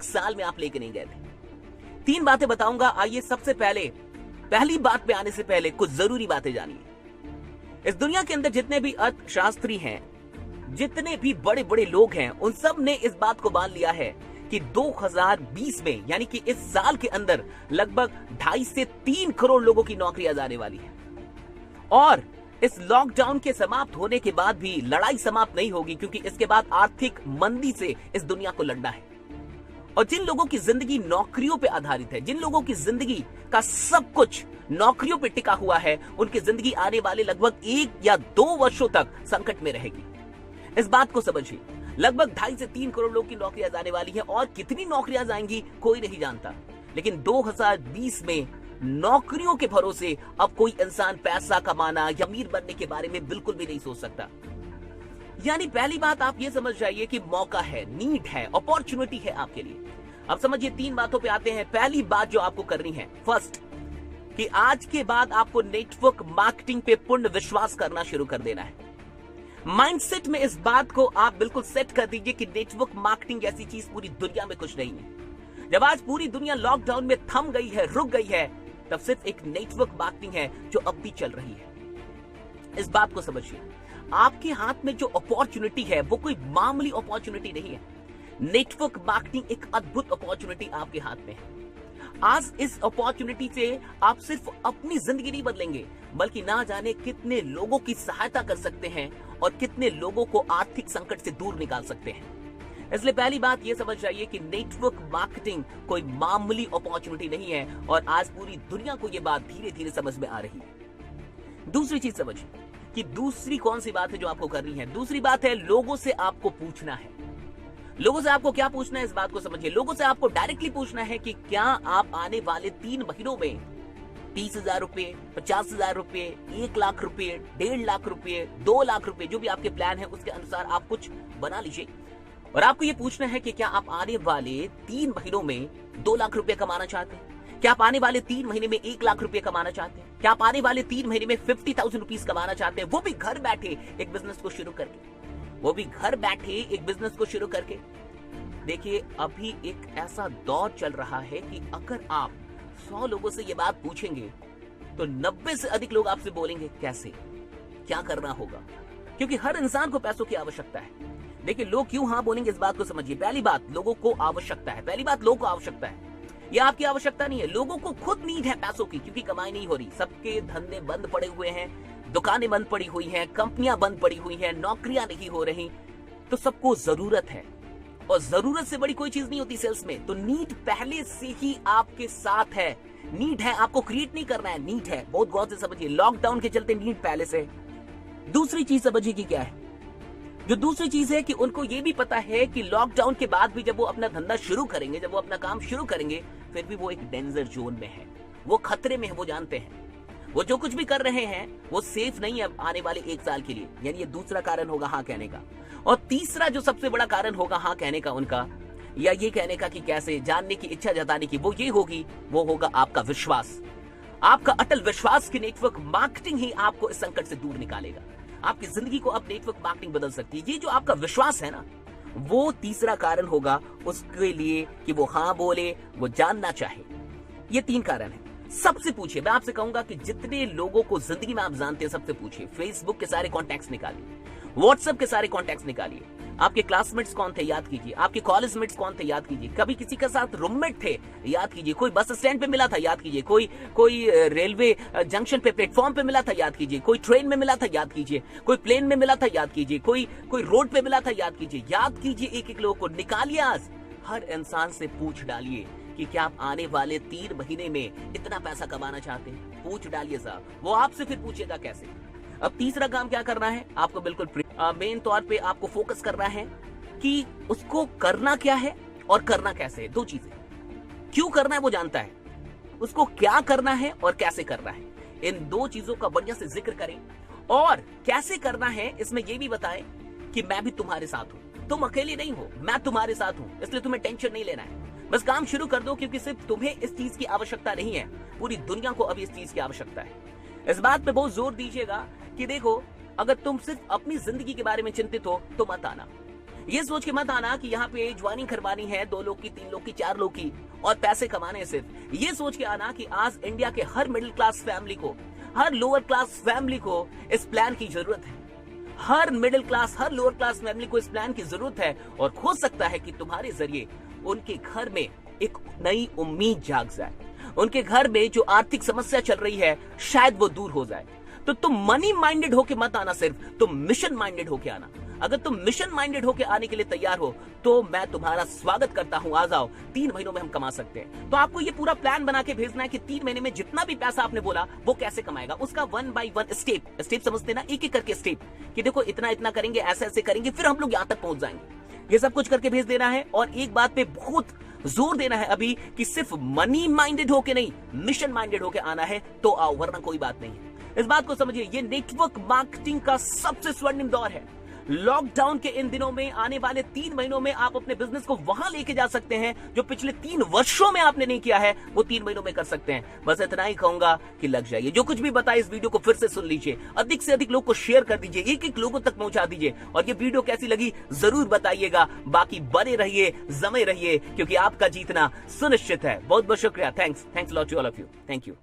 एक साल में आप लेके नहीं गए थे। 3 बातें बताऊंगा। आइए सबसे पहले पहली बात पे आने से पहले कुछ जरूरी बातें जानिए। इस दुनिया के अंदर जितने भी अर्थशास्त्री हैं, जितने भी बड़े बड़े लोग हैं, उन सब ने इस बात को मान लिया है कि 2020 में यानी कि इस साल के अंदर लगभग 2.5 से 3 करोड़ लोगों की नौकरियां जाने वाली है। और इस लॉकडाउन के समाप्त होने के बाद भी लड़ाई समाप्त नहीं होगी, क्योंकि इसके बाद आर्थिक मंदी से इस दुनिया को लड़ना है। और जिन लोगों की जिंदगी नौकरियों पे आधारित है, जिन लोगों की जिंदगी का सब कुछ नौकरियों पे टिका हुआ है, उनकी जिंदगी आने वाले लगभग 1 या 2 वर्षों तक संकट में रहेगी। इस बात को समझिए। लगभग 2.5 से 3 करोड़ लोग की नौकरियां जाने वाली हैं, और कितनी नौकरियां जाएंगी कोई नहीं जानता। लेकिन 2020 में नौकरियों के भरोसे अब कोई इंसान पैसा कमाना या अमीर बनने के बारे में बिल्कुल भी नहीं सोच सकता। यानी पहली बात आप ये समझ जाइए कि मौका है, नीड है, अपॉर्चुनिटी है आपके लिए। अब समझिए 3 बातों पे आते हैं। पहली बात जो आपको करनी है, फर्स्ट, कि आज के बाद आपको नेटवर्क मार्केटिंग पे पूर्ण विश्वास करना शुरू कर देना है। माइंडसेट में इस बात को आप बिल्कुल सेट कर दीजिए कि नेटवर्क मार्केटिंग जैसी चीज पूरी दुनिया में कुछ नहीं है। जब आज पूरी दुनिया लॉकडाउन में थम गई है, रुक गई है, तब सिर्फ एक नेटवर्क मार्केटिंग है जो अब भी चल रही है। इस बात को समझिए। आपके हाथ में जो अपॉर्चुनिटी है वो कोई मामूली अपॉर्चुनिटी नहीं है। नेटवर्क मार्केटिंग एक अद्भुत अपॉर्चुनिटी आपके हाथ में है। आज इस अपॉर्चुनिटी से आप सिर्फ अपनी जिंदगी नहीं बदलेंगे, बल्कि ना जाने कितने लोगों की सहायता कर सकते हैं और कितने लोगों को आर्थिक संकट से दूर निकाल सकते हैं। इसलिए पहली बात यह समझ जाइए कि नेटवर्क मार्केटिंग कोई मामूली अपॉर्चुनिटी नहीं है, और आज पूरी दुनिया को यह बात धीरे धीरे समझ में आ रही है। दूसरी चीज समझिए कि दूसरी कौन सी बात है जो आपको करनी है। दूसरी बात है, लोगों से आपको पूछना है। लोगों से आपको क्या पूछना है, इस बात को समझिए। लोगों से आपको डायरेक्टली पूछना है कि क्या आप आने वाले 3 महीनों में 30,000 रुपए, 50,000 रुपए, 1 लाख रुपए, 1.5 लाख रुपए, 2 लाख रुपए, जो भी आपके प्लान है उसके अनुसार आप कुछ बना लीजिए। और आपको ये पूछना है कि क्या आप आने वाले 3 महीनों में 2 लाख रुपए कमाना चाहते हैं? क्या आप आने वाले 3 महीने में 1 लाख रुपए कमाना चाहते हैं? क्या आप आने वाले 3 महीने में 50,000 रुपीज कमाना चाहते हैं, वो भी घर बैठे एक बिजनेस को शुरू करके? वो भी घर बैठे एक बिजनेस को शुरू करके। देखिए, अभी एक ऐसा दौर चल रहा है कि अगर आप 100 लोगों से ये बात पूछेंगे तो 90 से अधिक लोग आपसे बोलेंगे कैसे, क्या करना होगा, क्योंकि हर इंसान को पैसों की आवश्यकता है। देखिए, लोग क्यों हाँ बोलेंगे इस बात को समझिए। पहली बात, लोगों को आवश्यकता है। पहली बात, लोगों को आवश्यकता है। यह आपकी आवश्यकता नहीं है, लोगों को खुद नीड है पैसों की, क्योंकि कमाई नहीं हो रही। सबके धंधे बंद पड़े हुए हैं, दुकानें बंद पड़ी हुई हैं, कंपनियां बंद पड़ी हुई हैं, नौकरियां नहीं हो रही, तो सबको जरूरत है। और जरूरत से बड़ी कोई चीज नहीं होती सेल्स में। तो नीड पहले से ही आपके साथ है। नीड है, आपको क्रिएट नहीं करना है, नीड है। बहुत गौर से समझिए, लॉकडाउन के चलते नीड पहले से। दूसरी चीज समझिए कि क्या है। जो दूसरी चीज है कि उनको ये भी पता है कि लॉकडाउन के बाद भी जब वो अपना धंधा शुरू करेंगे, जब वो अपना काम शुरू करेंगे, फिर भी वो एक डेंजर जोन में है, वो खतरे में है, वो जानते हैं। वो जो कुछ भी कर रहे हैं वो सेफ नहीं है आने वाले 1 साल के लिए। यानी ये दूसरा कारण होगा हाँ कहने का। और तीसरा जो सबसे बड़ा कारण होगा हाँ कहने का उनका, या ये कहने का कि कैसे, जानने की इच्छा जताने की, वो ये होगी, वो होगा आपका विश्वास। आपका अटल विश्वास कि नेटवर्क मार्केटिंग ही आपको इस संकट से दूर निकालेगा। आपकी जिंदगी को अब नेटवर्क मार्केटिंग बदल सकती है। ये जो आपका विश्वास है ना, वो तीसरा कारण होगा उसके लिए कि वो हाँ बोले, वो जानना चाहे। ये 3 कारण है। सबसे पूछिए, मैं आपसे कहूंगा कि जितने लोगों को जिंदगी में आप जानते हैं सबसे पूछिए। फेसबुक के सारे कॉन्टैक्ट्स निकालिए, व्हाट्सएप के सारे कॉन्टैक्ट्स निकालिए। आपके क्लासमेट्स कौन थे, याद कीजिए। आपके कॉलेज मेट्स कौन थे, याद कीजिए। कभी किसी के साथ रूममेट थे, याद कीजिए। कोई बस स्टैंड पे मिला था, याद कीजिए। कोई रेलवे जंक्शन पे, प्लेटफॉर्म पे मिला था, याद कीजिए। कोई ट्रेन में मिला था, याद कीजिए। कोई प्लेन में मिला था, याद कीजिए। कोई रोड पे मिला था, याद कीजिए। याद कीजिए, एक लोगों को निकालिए। आज हर इंसान से पूछ डालिए कि क्या आप आने वाले 3 महीने में इतना पैसा कमाना चाहते हैं। पूछ डालिए साहब, वो आपसे फिर पूछेगा कैसे। अब तीसरा काम क्या करना है आपको, बिल्कुल मेन तौर पे आपको फोकस करना है कि उसको करना क्या है और करना कैसे है। 2 चीजें। क्यों करना है वो जानता है, उसको क्या करना है और कैसे करना है। इन 2 चीजों का बढ़िया से जिक्र करें। और कैसे करना है इसमें ये भी बताएं कि मैं भी तुम्हारे साथ हूं, तुम अकेले नहीं हो, मैं तुम्हारे साथ हूं, इसलिए तुम्हें टेंशन नहीं लेना है। बस काम शुरू कर दो, क्योंकि सिर्फ तुम्हें इस चीज की आवश्यकता नहीं है, पूरी दुनिया को अभी इस चीज की आवश्यकता है। इस बात पे बहुत जोर दीजिएगा कि देखो, अगर तुम सिर्फ अपनी जिंदगी के बारे में चिंतित हो तो मत आना। ये सोच के मत आना कि यहाँ पे ज्वाइनिंग करवानी है 2 लोग की, 3 लोग की, 4 लोग की और पैसे कमाने सिर्फ। ये सोच के आना कि आज इंडिया के हर मिडिल क्लास फैमिली को, हर लोअर क्लास फैमिली को इस प्लान की जरूरत है। हर मिडिल क्लास, हर लोअर क्लास फैमिली को इस प्लान की जरूरत है और हो सकता है कि तुम्हारे जरिए उनके घर में एक नई उम्मीद जाग जाए, उनके घर में जो आर्थिक समस्या चल रही है शायद वो दूर हो जाए। तो तुम मनी माइंडेड होके मत आना सिर्फ, तुम मिशन माइंडेड होके आना। अगर तुम मिशन माइंडेड होके आने के लिए तैयार हो तो मैं तुम्हारा स्वागत करता हूं, आ जाओ। 3 महीनों में हम कमा सकते हैं। तो आपको ये पूरा प्लान बना के भेजना है कि 3 महीने में जितना भी पैसा आपने बोला वो कैसे कमाएगा, उसका 1 by 1 स्टेप समझते ना, एक एक करके स्टेप कि देखो इतना इतना करेंगे, ऐसे ऐसे करेंगे, फिर हम लोग यहां तक पहुंच जाएंगे। ये सब कुछ करके भेज देना है और एक बात पे बहुत जोर देना है अभी कि सिर्फ मनी माइंडेड होके नहीं, मिशन माइंडेड होके आना है तो आओ, वरना कोई बात नहीं है। इस बात को समझिए, ये नेटवर्क मार्केटिंग का सबसे स्वर्णिम दौर है। लॉकडाउन के इन दिनों में, आने वाले 3 महीनों में आप अपने बिजनेस को वहां लेके जा सकते हैं जो पिछले 3 वर्षों में आपने नहीं किया है, वो 3 महीनों में कर सकते हैं। बस इतना ही कहूंगा कि लग जाइए। जो कुछ भी बताया इस वीडियो को फिर से सुन लीजिए, अधिक से अधिक लोग को शेयर कर दीजिए, एक एक लोगों तक पहुंचा दीजिए और ये वीडियो कैसी लगी जरूर बताइएगा। बाकी बने रहिए, जमे रहिए, क्योंकि आपका जीतना सुनिश्चित है। बहुत बहुत शुक्रिया। Thanks lot to all of you. Thank you.